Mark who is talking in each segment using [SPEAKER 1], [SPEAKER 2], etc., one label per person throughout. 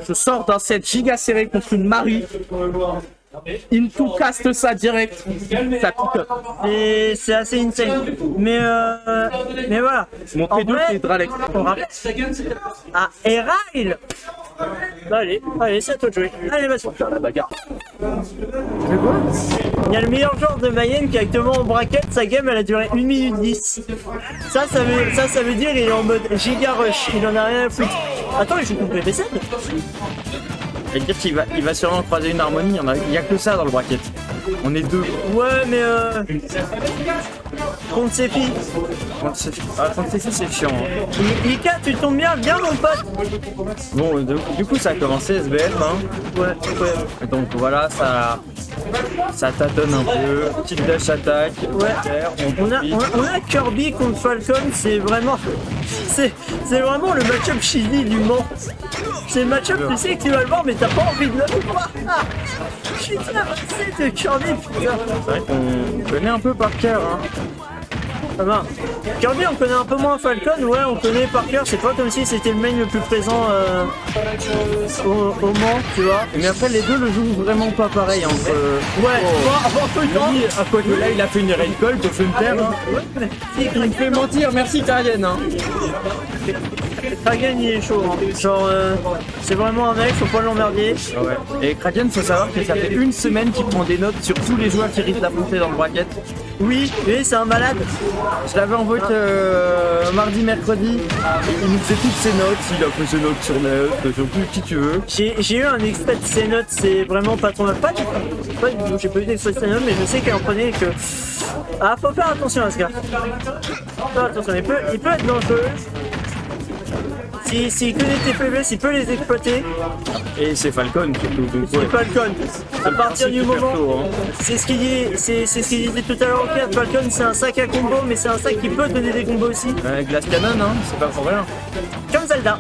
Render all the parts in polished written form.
[SPEAKER 1] Je sors d'un set giga serré contre une Marie. Into caste ça direct. Ça pique.
[SPEAKER 2] Et c'est assez insane. Mais voilà.
[SPEAKER 1] Mon
[SPEAKER 2] En
[SPEAKER 1] T2
[SPEAKER 2] vrai,
[SPEAKER 1] c'est Dralex.
[SPEAKER 2] on rappelle. Ah, et Ryle. Allez, c'est à toi de jouer. Allez, vas-y.
[SPEAKER 1] Faire la bagarre.
[SPEAKER 2] Il y a le meilleur joueur de Mayenne qui est actuellement en bracket, sa game elle a duré 1 minute 10. Ça veut dire il est en mode giga rush, il en a rien à foutre. Attends, il joue contre PPC.
[SPEAKER 1] Et dire qu'il va sûrement croiser une harmonie, il y a que ça dans le bracket. On est deux.
[SPEAKER 2] Ouais, mais contre ses filles.
[SPEAKER 1] Contre ces filles, c'est chiant. Hein.
[SPEAKER 2] Ika, tu tombes bien mon pote.
[SPEAKER 1] Bon, du coup ça a commencé SBF, hein.
[SPEAKER 2] Ouais.
[SPEAKER 1] Donc voilà, ça tâtonne un peu. Petite dash attaque.
[SPEAKER 2] Ouais. On a Kirby contre Falcon, c'est vraiment le match-up cheesy du Mans. C'est le match-up, tu sais que tu vas le voir, mais t'as pas envie de le voir. Je suis traversé de Kirby, putain.
[SPEAKER 1] C'est vrai qu'on connaît un peu par cœur, hein.
[SPEAKER 2] Ah ben, Kirby on connaît un peu moins Falcon, ouais on connaît par cœur, c'est pas comme si c'était le main le plus présent au Mans, tu vois.
[SPEAKER 1] Mais après les deux le jouent vraiment pas pareil entre...
[SPEAKER 2] Ouais,
[SPEAKER 1] Lui, à quoi que là il a fait une raincolt au Funter. Hein. Il me fait mentir, merci Tarienne. Hein.
[SPEAKER 2] Kraken il est chaud, hein. Genre c'est vraiment un mec, faut pas l'emmerder.
[SPEAKER 1] Ouais. Et Kraken, faut savoir que ça fait une semaine qu'il prend des notes sur tous les joueurs qui risquent d'affronter dans le bracket.
[SPEAKER 2] Oui, c'est un malade.
[SPEAKER 1] Je l'avais en vote mardi, mercredi. Il nous faisait toutes ses notes. Il a fait ses notes sur net, sur tout qui tu veux.
[SPEAKER 2] J'ai eu un extrait de ses notes, c'est vraiment pas ton pas du tout. J'ai pas eu d'extrait de ses notes, mais je sais qu'elle en prenait que. Ah, faut faire attention à ce gars. Faut faire attention, il peut être dangereux. S'il connaît tes faiblesses, il peut les exploiter.
[SPEAKER 1] Et c'est Falcon surtout. Donc,
[SPEAKER 2] C'est
[SPEAKER 1] ouais.
[SPEAKER 2] Falcon. À partir du moment,
[SPEAKER 1] Hein.
[SPEAKER 2] c'est ce qu'il disait tout à l'heure au clair, Falcon c'est un sac à combo, mais c'est un sac qui peut donner des combos aussi.
[SPEAKER 1] Glass Cannon, hein, c'est pas pour rien.
[SPEAKER 2] Comme Zelda.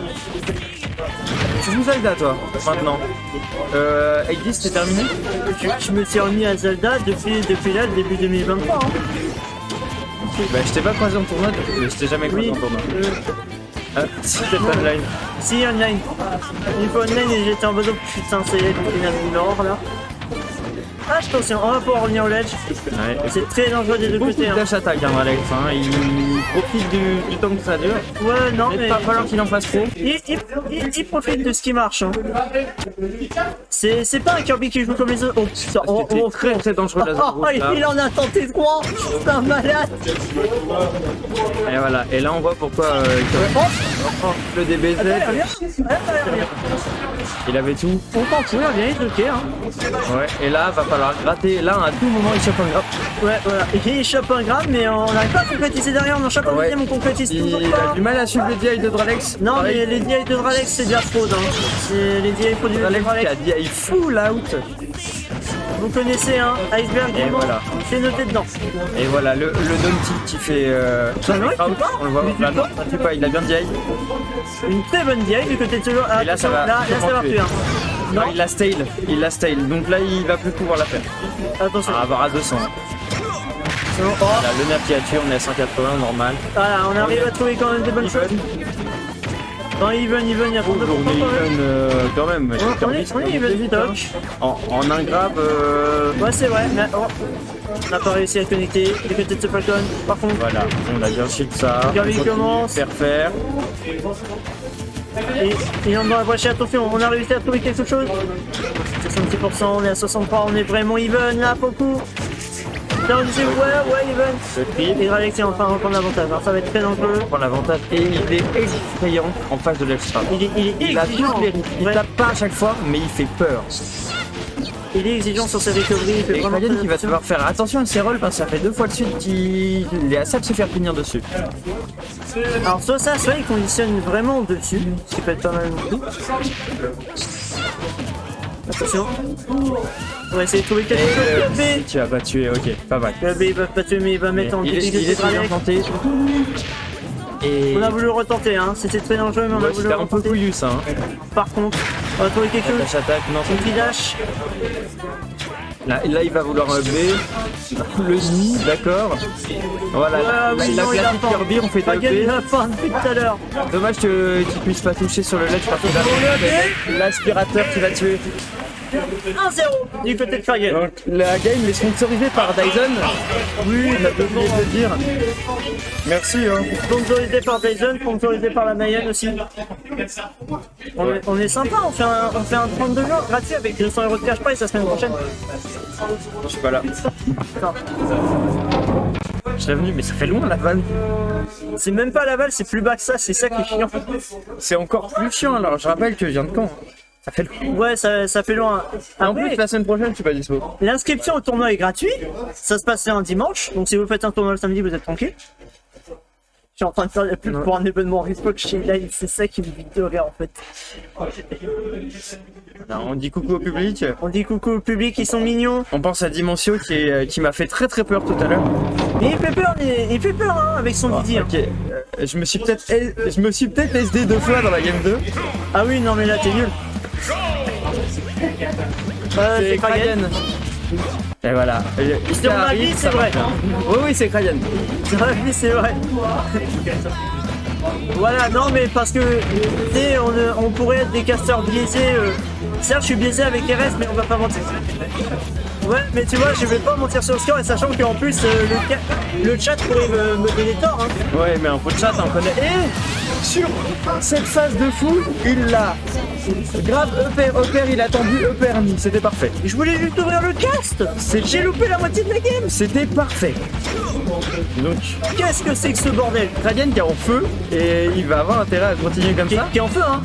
[SPEAKER 1] Tu joues Zelda toi, maintenant. 8-10 c'est terminé.
[SPEAKER 2] Je me suis remis à Zelda depuis là, le début 2023. Hein.
[SPEAKER 1] Bah je t'ai pas croisé en tournoi, mais je t'ai jamais croisé en tournoi. Si t'es pas online.
[SPEAKER 2] Si, online. Une fois online et j'étais en mode oh, putain, ça y est, il a mis l'or là. Attention, on va pouvoir revenir au ledge.
[SPEAKER 1] Ouais.
[SPEAKER 2] C'est très dangereux des deux
[SPEAKER 1] Beaucoup
[SPEAKER 2] côtés.
[SPEAKER 1] de
[SPEAKER 2] Hein.
[SPEAKER 1] dash attaque, hein, Alex. Hein. Il profite du temps que ça dure.
[SPEAKER 2] Ouais, non,
[SPEAKER 1] Mais
[SPEAKER 2] mais.
[SPEAKER 1] pas falloir qu'il en fasse trop.
[SPEAKER 2] Il profite de ce qui marche. Hein. C'est pas un Kirby qui joue comme les autres. Oh putain,
[SPEAKER 1] C'était très très dangereux la zone rouge, là.
[SPEAKER 2] il en a tenté 3. C'est un malade.
[SPEAKER 1] Et voilà. Et là on voit pourquoi le DBZ. Il avait tout.
[SPEAKER 2] On t'en fout, bien, il est ok. Hein.
[SPEAKER 1] Ouais. Et là va falloir gratter. Là à tout moment il chope un grab.
[SPEAKER 2] Ouais, voilà. Il chope un grab, mais on n'arrive pas à concrétiser derrière. On en chope un deuxième, on concrétise toujours
[SPEAKER 1] Il
[SPEAKER 2] pas.
[SPEAKER 1] a du mal à suivre le DI de Dralex.
[SPEAKER 2] Non,
[SPEAKER 1] Pareil.
[SPEAKER 2] mais les DI de Dralex, c'est de la fraude. Hein. C'est les DI produits de
[SPEAKER 1] Dralex qui
[SPEAKER 2] Dralex.
[SPEAKER 1] a DI full out.
[SPEAKER 2] Vous connaissez, hein, Iceberg
[SPEAKER 1] Et
[SPEAKER 2] Diamond,
[SPEAKER 1] voilà.
[SPEAKER 2] c'est noté dedans.
[SPEAKER 1] Et voilà le Donkey qui fait.
[SPEAKER 2] Ça va,
[SPEAKER 1] crowd.
[SPEAKER 2] tu pas
[SPEAKER 1] On le voit.
[SPEAKER 2] Tu
[SPEAKER 1] Là,
[SPEAKER 2] tue
[SPEAKER 1] non,
[SPEAKER 2] pas
[SPEAKER 1] ça tue pas. Il a bien DI.
[SPEAKER 2] Une très bonne DI du côté de ce joueur.
[SPEAKER 1] Et là, ça va
[SPEAKER 2] Là, ça va
[SPEAKER 1] tuer.
[SPEAKER 2] plus. Hein.
[SPEAKER 1] Non, il la stale. Donc là, il va plus pouvoir la faire.
[SPEAKER 2] Attention.
[SPEAKER 1] On va avoir à 200.
[SPEAKER 2] C'est bon. Oh,
[SPEAKER 1] Là, le nerf qui a tué, on est à 180, normal.
[SPEAKER 2] voilà, on arrive à trouver quand même des bonnes choses. Dans Even, il y a trop de
[SPEAKER 1] On est even quand même.
[SPEAKER 2] On est even stock.
[SPEAKER 1] En un grab,
[SPEAKER 2] Ouais, c'est vrai, mais oh, on n'a pas réussi à connecter du côté de ce Falcon. Par contre,
[SPEAKER 1] voilà, on a bien shield ça.
[SPEAKER 2] Kirby
[SPEAKER 1] On
[SPEAKER 2] commence.
[SPEAKER 1] faire.
[SPEAKER 2] et on doit approcher, attention, on a réussi à trouver quelque chose. 66%, on est à 63, on est vraiment even là, beaucoup. Là, on disait ouais, even.
[SPEAKER 1] Le trip,
[SPEAKER 2] Et Dralex est enfin reprendre l'avantage, alors ça va être très dangereux.
[SPEAKER 1] prend l'avantage et il est effrayant en face de l'extra.
[SPEAKER 2] Il
[SPEAKER 1] a
[SPEAKER 2] exigeant.
[SPEAKER 1] toutes les rythmes. Il
[SPEAKER 2] Ouais.
[SPEAKER 1] tape pas à chaque fois, mais il fait peur.
[SPEAKER 2] Il est exigeant sur ses recoveries, il fait
[SPEAKER 1] Et
[SPEAKER 2] vraiment
[SPEAKER 1] Kraken
[SPEAKER 2] très
[SPEAKER 1] qui va
[SPEAKER 2] attention.
[SPEAKER 1] devoir faire attention à ses rolls parce que ça fait 2 fois de suite qu'il est à ça de se faire punir dessus.
[SPEAKER 2] Alors soit il conditionne vraiment dessus, ce qui peut être pas mal non plus. Attention. On va essayer de trouver quelque chose. B.
[SPEAKER 1] Tu vas pas tuer, ok, pas mal.
[SPEAKER 2] B, il va pas tuer, mais il va mettre en
[SPEAKER 1] Il est
[SPEAKER 2] difficulté
[SPEAKER 1] très bien
[SPEAKER 2] Dralex.
[SPEAKER 1] tenté. Et
[SPEAKER 2] On a voulu retenter, hein. C'était très dangereux, mais on a
[SPEAKER 1] ouais,
[SPEAKER 2] voulu
[SPEAKER 1] c'était un peu
[SPEAKER 2] retenter.
[SPEAKER 1] couillu ça. Hein.
[SPEAKER 2] Par contre, on va trouver quelque chose.
[SPEAKER 1] Dash attaque, non,
[SPEAKER 2] Une petite dash.
[SPEAKER 1] Là, il va vouloir B. Le nid, d'accord. Voilà,
[SPEAKER 2] oui,
[SPEAKER 1] la
[SPEAKER 2] non, il a
[SPEAKER 1] classique
[SPEAKER 2] faim.
[SPEAKER 1] Kirby, on fait des
[SPEAKER 2] Fagen, il
[SPEAKER 1] B.
[SPEAKER 2] a faim depuis tout à l'heure.
[SPEAKER 1] Dommage que tu puisses pas toucher sur le ledge parce que là, c'est l'aspirateur qui va tuer.
[SPEAKER 2] 1-0 du côté de Fagen.
[SPEAKER 1] Donc la game est sponsorisée par Dyson. Oui, on a oublié de le dire. Merci. Hein.
[SPEAKER 2] Sponsorisé par Dyson, sponsorisé par la Mayenne aussi. On est sympa, on fait un 32 jours gratuit avec 200 € de cash prize la semaine prochaine.
[SPEAKER 1] Je suis pas là.
[SPEAKER 2] Attends.
[SPEAKER 1] Je serais venu, mais ça fait loin la vanne.
[SPEAKER 2] C'est même pas Laval, c'est plus bas que ça, c'est ça qui est chiant.
[SPEAKER 1] C'est encore plus chiant alors. Je rappelle que je viens de Caen. Ça fait loin.
[SPEAKER 2] Ouais, ça fait loin.
[SPEAKER 1] En
[SPEAKER 2] Après,
[SPEAKER 1] plus, la semaine prochaine, je suis pas dispo.
[SPEAKER 2] l'inscription au tournoi est gratuite. Ça se passe un dimanche, donc si vous faites un tournoi le samedi, vous êtes tranquille. Je suis en train de faire la pub pour un événement Respawn chez Live, c'est ça qui me dit de rire en fait.
[SPEAKER 1] Alors, on dit coucou au public.
[SPEAKER 2] On dit coucou au public, ils sont mignons.
[SPEAKER 1] On pense à Dimencio qui m'a fait très peur tout à l'heure.
[SPEAKER 2] Mais il fait peur hein, avec son Didi. Hein.
[SPEAKER 1] Ok, je me suis peut-être SD 2 fois dans la game 2.
[SPEAKER 2] Ah oui, non mais là t'es nul. C'est Kraken.
[SPEAKER 1] Et voilà.
[SPEAKER 2] Sur ma vie, c'est vrai.
[SPEAKER 1] Oui, c'est Kraken.
[SPEAKER 2] Sur ma vie, c'est vrai. Voilà, non mais parce que tu sais, on pourrait être des casteurs biaisés. Certes, je suis biaisé avec RS, mais on va pas mentir. Ouais, mais tu vois, je vais pas mentir sur le score, et sachant qu'en plus, le chat pourrait me donner tort. Hein.
[SPEAKER 1] Ouais, mais un peu de chat, on connaît. Et sur cette phase de fou, il l'a. Grave, Euper, il a attendu Euperni, c'était parfait.
[SPEAKER 2] Je voulais juste ouvrir le cast. J'ai loupé la moitié de la game.
[SPEAKER 1] C'était parfait. Donc,
[SPEAKER 2] Qu'est-ce que c'est que ce bordel?
[SPEAKER 1] Kraken qui est en feu, et il va avoir intérêt à continuer comme ça.
[SPEAKER 2] Qui est en feu, hein.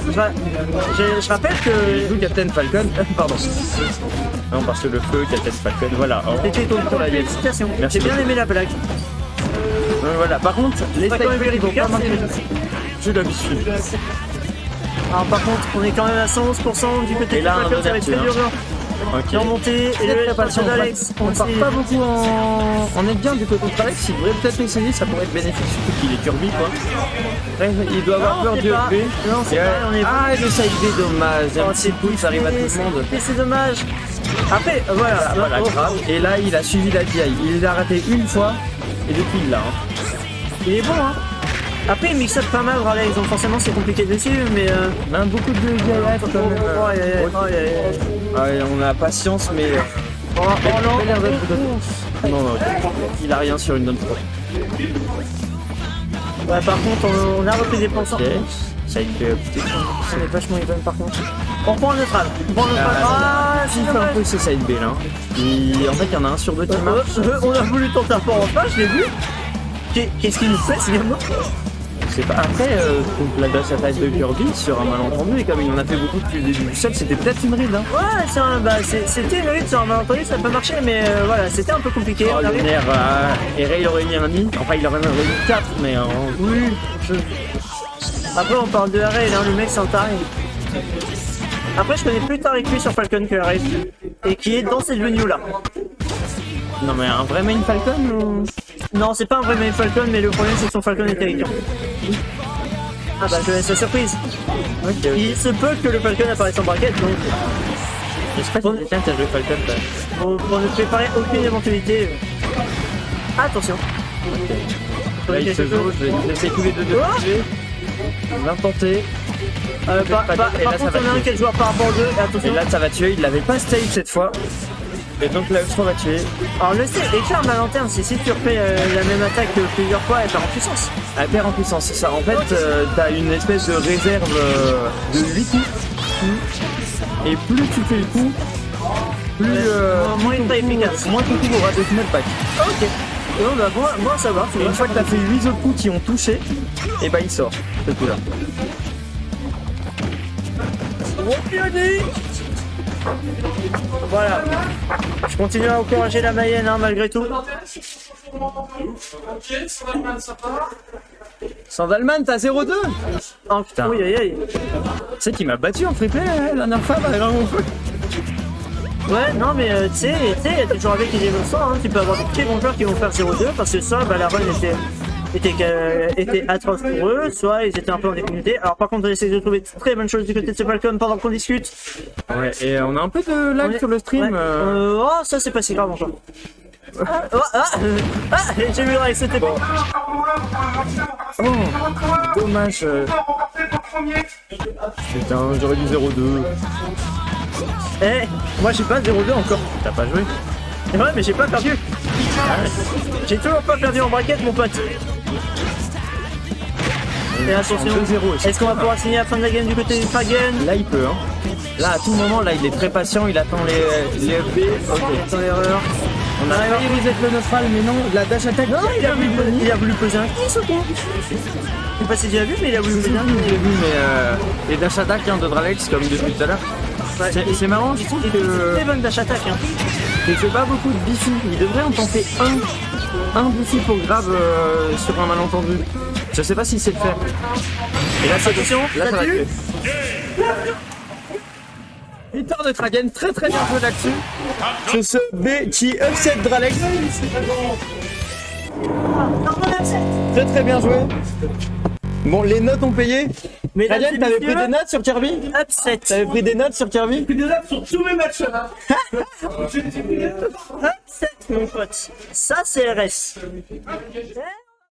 [SPEAKER 2] Je rappelle que
[SPEAKER 1] D'où Captain Falcon, pardon. Non, parce que le feu, Captain Falcon, voilà.
[SPEAKER 2] c'était ton tour,
[SPEAKER 1] la game.
[SPEAKER 2] félicitations.
[SPEAKER 1] Merci
[SPEAKER 2] J'ai bien
[SPEAKER 1] beaucoup.
[SPEAKER 2] aimé la blague.
[SPEAKER 1] Voilà, par contre, les
[SPEAKER 2] Pas quand même
[SPEAKER 1] snipers, ils vont pas
[SPEAKER 2] efficace,
[SPEAKER 1] marquer. J'ai l'habitude.
[SPEAKER 2] Alors par contre, on est quand même à 111% du côté
[SPEAKER 1] Et
[SPEAKER 2] de
[SPEAKER 1] là,
[SPEAKER 2] Falcon,
[SPEAKER 1] un
[SPEAKER 2] ça va être très
[SPEAKER 1] ouverture,
[SPEAKER 2] dur.
[SPEAKER 1] Ok.
[SPEAKER 2] Qui est remonté, et le
[SPEAKER 1] Très patient,
[SPEAKER 2] d'Alex.
[SPEAKER 1] on part pas beaucoup en... On est bien du côté de Alex, il devrait peut-être essayer, ça pourrait être bénéfique, surtout qu'il est Kirby quoi. Ouais, il doit avoir peur du FB.
[SPEAKER 2] Non, c'est pas, on est
[SPEAKER 1] Ah, le side B, dommage.
[SPEAKER 2] Oh,
[SPEAKER 1] C'est cool, ça arrive à tout le monde.
[SPEAKER 2] Et c'est dommage. Après, voilà.
[SPEAKER 1] Voilà,
[SPEAKER 2] Oh,
[SPEAKER 1] grave. Et là, il a suivi la DI. Il l'a raté une fois, et depuis il l'a.
[SPEAKER 2] il est bon, hein. Après, il mix up pas mal, Alex, donc forcément c'est compliqué dessus, mais.
[SPEAKER 1] On a beaucoup de DI quand même.
[SPEAKER 2] Oh, aïe, aïe, aïe, aïe, aïe.
[SPEAKER 1] Ouais, on a patience, mais...
[SPEAKER 2] Oh,
[SPEAKER 1] il a
[SPEAKER 2] non.
[SPEAKER 1] l'air d'être... Non, il a rien sur une donne pro.
[SPEAKER 2] Ouais, par contre, on a repris des points.
[SPEAKER 1] Ok, ça a été
[SPEAKER 2] On est vachement even par contre. On prend le neutral. On prend le neutral. Ah,
[SPEAKER 1] il fait un peu ce side B là. En fait, il y en a un sur deux qui marche.
[SPEAKER 2] On a voulu tenter un fort en face, je l'ai vu. Qu'est-ce qu'il nous fait, ce gamin?
[SPEAKER 1] C'est pas. Après, la dash attaque de Kirby sur un malentendu, et comme il en a fait beaucoup depuis le début du set, c'était peut-être une ride. Hein.
[SPEAKER 2] Ouais, c'était une ride sur un malentendu, ça peut marcher, mais voilà, c'était un peu compliqué.
[SPEAKER 1] Oh,
[SPEAKER 2] On arrive.
[SPEAKER 1] lunaire, et Ray il aurait mis un nid. Enfin, il aurait mis 4, mais.
[SPEAKER 2] Oui. Après, on parle de Harry, hein, le mec c'est un taré. Après, je connais plus Tarek lui sur Falcon que Harry. Et qui est dans cette venue là.
[SPEAKER 1] Non, mais un vrai main Falcon ou...
[SPEAKER 2] Non, c'est pas un vrai main Falcon, mais le problème c'est que son Falcon est terrifiant. Ah bah, je laisse la surprise.
[SPEAKER 1] Ok,
[SPEAKER 2] Il se peut que le Falcon apparaisse en braquette, donc
[SPEAKER 1] J'espère qu'il y a quelqu'un qui a joué Falcon.
[SPEAKER 2] pour ne préparer aucune éventualité. Attention.
[SPEAKER 1] Là, il se joue, il essaie tous les deux de toucher. Il va tenter.
[SPEAKER 2] Par contre, on a un qui est le joueur par rapport aux deux. Et attention.
[SPEAKER 1] Et là, ça va tuer. Il l'avait pas stage cette fois. Et donc, la E3 va tuer.
[SPEAKER 2] Alors, le C est clair, ma lanterne, c'est si tu refais la même attaque plusieurs fois, elle perd en puissance.
[SPEAKER 1] Elle perd en puissance, c'est ça. En fait, t'as une espèce de réserve de 8 coups. Et plus tu fais le coup, plus.
[SPEAKER 2] Moins il est efficace.
[SPEAKER 1] Moins ton coup aura des pack.
[SPEAKER 2] Ok. Non, bah, moi ça va.
[SPEAKER 1] Et une fois que t'as fait 8 autres coups qui ont touché, et bah il sort, ce coup-là.
[SPEAKER 2] Voilà. Je continue à encourager la Mayenne, hein, malgré tout.
[SPEAKER 1] Sandalman, t'as 0-2.
[SPEAKER 2] Oh putain. Oui, aïe, aïe.
[SPEAKER 1] Tu sais qu'il m'a battu en free play la dernière fois, bah, vraiment.
[SPEAKER 2] Ouais, non, mais tu sais, il y a des joueurs avec qui démontrent ça, hein. Tu peux avoir des petits bons joueurs qui vont faire 0-2 parce que ça, bah, la run était étaient atroces pour eux, soit ils étaient un peu en difficulté. Alors par contre on essaie de trouver de très bonnes choses du côté de ce Falcon pendant qu'on discute.
[SPEAKER 1] Ouais, et on a un peu de lag sur le stream.
[SPEAKER 2] Ouais. Oh, ça c'est pas si grave encore. J'ai vu Drake, c'était bon.
[SPEAKER 1] Oh, dommage. Putain, j'aurais dû 0-2.
[SPEAKER 2] Eh, moi j'ai pas 0-2 encore.
[SPEAKER 1] T'as pas joué?
[SPEAKER 2] Ouais, mais j'ai pas perdu. J'ai toujours pas perdu en braquette, mon pote. Et attention,
[SPEAKER 1] 2-0
[SPEAKER 2] est-ce qu'on va pouvoir signer la fin de la game du côté du Dragon?
[SPEAKER 1] Là, il peut. Hein. Là, à tout moment, là, il est très patient. Il attend les FB. Ok,
[SPEAKER 2] Attends l'erreur.
[SPEAKER 1] on a failli reset le neutral, mais non, la dash attack.
[SPEAKER 2] Non, il a voulu poser un kiss ou quoi? Je sais pas si tu as vu, mais il a voulu poser un kiss.
[SPEAKER 1] J'ai vu, mais les dash attack de Dralex, comme depuis tout à l'heure. C'est marrant, je trouve que
[SPEAKER 2] Très bonne dash attack. Hein.
[SPEAKER 1] il fait pas beaucoup de biffy. Il devrait en tenter un biffy pour grave sur un malentendu. Je sais pas s'il sait le faire. Et là,
[SPEAKER 2] Attention,
[SPEAKER 1] là, ça va
[SPEAKER 2] t'as-tu?
[SPEAKER 1] Victoire de Tragen, très très bien joué là-dessus. C'est ce B qui upset Dralex. Très très bien joué. Bon, les notes ont payé.
[SPEAKER 2] Mais là,
[SPEAKER 1] Tragen, t'avais pris des notes sur Kirby?
[SPEAKER 2] Upset.
[SPEAKER 1] T'avais pris des notes sur Kirby?
[SPEAKER 2] Upset, mon pote. Ça, c'est RS.